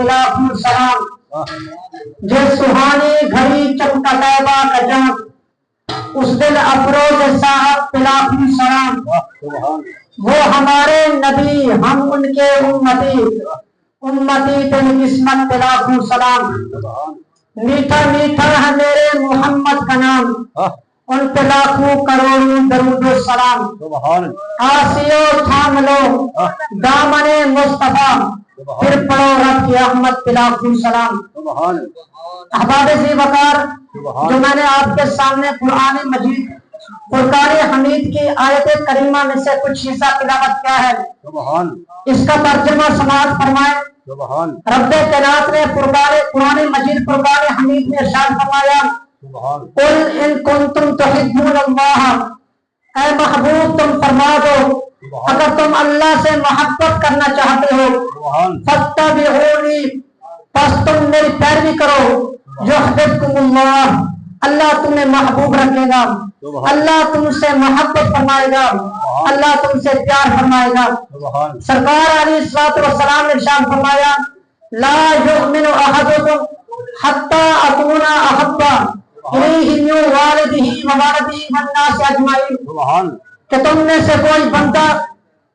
लाखों सलाम। जो सुहानी घड़ी चमका तैबा का जान, उस दिन अफरोज साहब लाखों सलाम। वो हमारे नबी, हम उनके उम्मती, उम्मती तेरी किस्मत लाखों सलाम। मीठा मीठा है मेरे मोहम्मद का नाम, उन पे लाखों करोड़ों दरूद सलाम। आसियो थाम लो दामने मुस्तफा, फिर पढ़ो रब की अहमद पे लाखों सलाम। अहबाब ज़ी वकार, जो मैंने आपके सामने कुरान मजीद फुरकान हमीद की आयत करीमा में से कुछ हिस्सा तिलावत किया है, इसका तर्जुमा समाअत फरमाए। रब्बे कायनात ने कुरान मजीद फुरकान हमीद में इरशाद फरमाया, कुल इन कुंतुम तुहिब्बूनल्लाह, ऐ महबूब तुम फरमा दो अगर तुम अल्लाह से मोहब्बत करना चाहते हो, फत्तबिऊनी, बस तुम मेरी पैरवी करो, युहब्बुकुमुल्लाह, अल्लाह तुम्हें महबूब रखेगा, अल्लाह तुमसे मोहब्बत फरमाएगा, अल्लाह तुमसे प्यार फरमाएगा। सरकार अलैहिस्सलातु वस्सलाम ने इरशाद फरमाया, ला युमिनु अहदुकुम हत्ता अकूना अहब्बा इलैहि मिन वालिदिही व वलदिही वन नास अजमाइन, कि तुम में से कोई बंदा,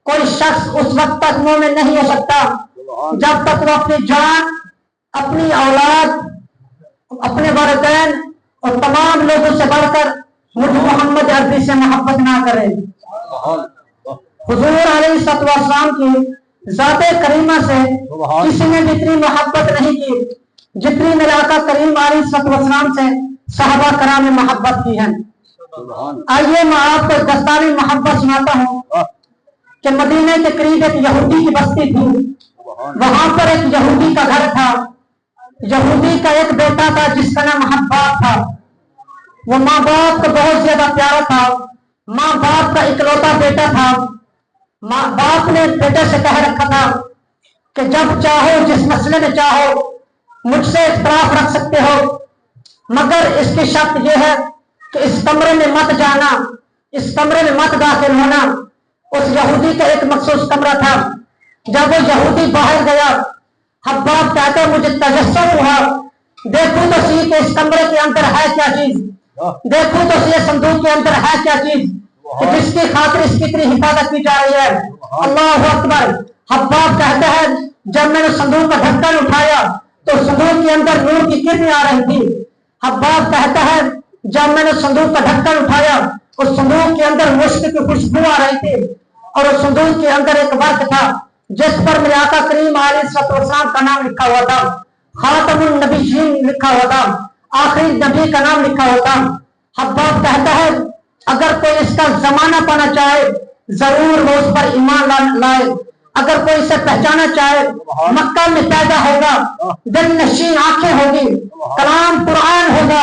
कोई शख्स उस वक्त तक मोमिन नहीं हो सकता जब तक वो अपनी जान, अपनी औलाद, अपने वालिदैन और तमाम लोगों से बढ़कर मुझ मोहम्मद अरबी से मोहब्बत ना करे। हुजूर अलैहिस्सलाम की ज़ाते करीमा से किसी ने इतनी मोहब्बत नहीं की जितनी मेरे आका करीम अलैहिस्सलाम से सहाबा कराम ने मोहब्बत की है। आइए मैं आपको दस्तावेज़ मोहब्बत सुनाता हूँ कि मदीने के करीब एक यहूदी की बस्ती थी। वहां पर एक यहूदी का घर था। यहूदी का एक बेटा था जिसका नाम हब्बाब था। वो माँ बाप को बहुत ज्यादा प्यारा था। माँ बाप का इकलौता बेटा था। माँ बाप ने बेटे से कह रखा था कि जब चाहो, जिस मसले में चाहो, मुझसे इख्तिलाफ रख सकते हो, मगर इसकी शर्त यह है कि इस कमरे में मत जाना, इस कमरे में मत दाखिल होना। उस यहूदी का एक मखसूस कमरा था। जब वो यहूदी बाहर गया, हब्बाब कहता है मुझे तजस्सुम हुआ, देखूं तो सही कि इस कमरे के अंदर है क्या चीज, देखूं तो सही संदूक के अंदर है क्या चीज कि जिसकी खातिर इसकी इतनी हिफाजत की जा रही है। अल्लाहु अकबर। हब्बाब कहता है जब मैंने संदूक का ढक्कन उठाया तो संदूक के अंदर नूर की किरणें आ रही थी। हब्बाब कहता है जब मैंने संदूक का ढक्कन उठाया उस संदूक के अंदर मुश्क की खुशबू आ रही थी और उस संदूक के अंदर एक वर्क था जिस पर मेरे आका करीम अलैहिस्सलाम का नाम लिखा हुआ था, खातमुन नबिय्यीन लिखा हुआ था, आखिरी नबी का नाम लिखा हुआ था। हब्बाब कहता है अगर कोई इसका जमाना पाना चाहे जरूर वो उस पर ईमान लाए। अगर कोई इसे पहचाना चाहे, मक्का में पैदा होगा, दिल नशीन आंखें होगी, कलाम कुरान होगा,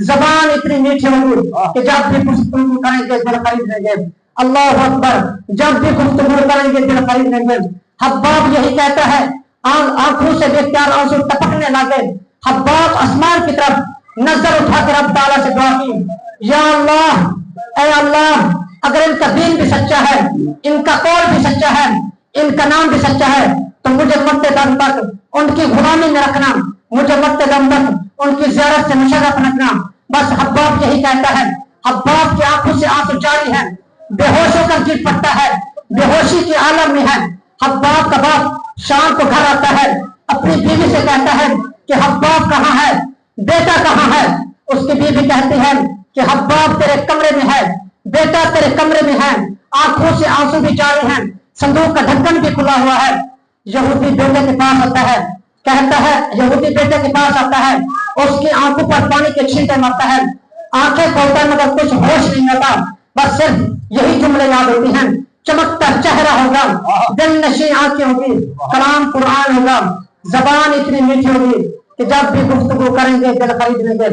जबान इतनी मीठी होगी कि जब भी गुफ्तगू करेंगे दिल खरीद लेंगे। अल्लाह अकबर। जब भी गुफ्तगू करेंगे दिल खरीद लेंगे। हब्बाब यही कहता है, आंखों से बेख्याल आंसू टपकने लगे। हब्बाब आसमान की तरफ नजर उठाकर रब ताला से दुआ की, या अल्लाह, ऐ अल्लाह, अगर इनका दीन भी सच्चा है, इनका कौल भी सच्चा है, इनका नाम भी सच्चा है, तो मुझे मरते दम तक उनकी गुलामी में रखना, मुझे मरते दम तक उनकी ज़ियारत से मुशर्रफ रखना। बस हब्बाब यही कहता है। हब्बाब की आंखों से आंसू जारी है, बेहोश होकर गिर पड़ता है, बेहोशी के आलम में है। हब्बाब का बाप शाम को घर आता है, अपनी बीवी से कहता है कि हब्बाब कहाँ है, बेटा कहाँ है। उसकी बीवी कहती है कि हब्बाब तेरे कमरे में है, बेटा तेरे कमरे में है। आंखों से आंसू भी जारी हैं, संदूक का ढक्कन भी खुला हुआ है। यहूदी बेटे के पास आता है, कहता है, यहूदी बेटे के पास आता है, उसकी आंखों पर पानी के छींटे मारता है, आंखें खोलता है मगर कुछ होश नहीं आता। बस सिर्फ यही जुमले याद होती हैं, चमकता चेहरा होगा, दिल नशी आंखें होगी, कलाम कुरान होगा, जबान इतनी मीठी होगी कि जब भी गुफ्तगू करेंगे दिल खरीद लेंगे।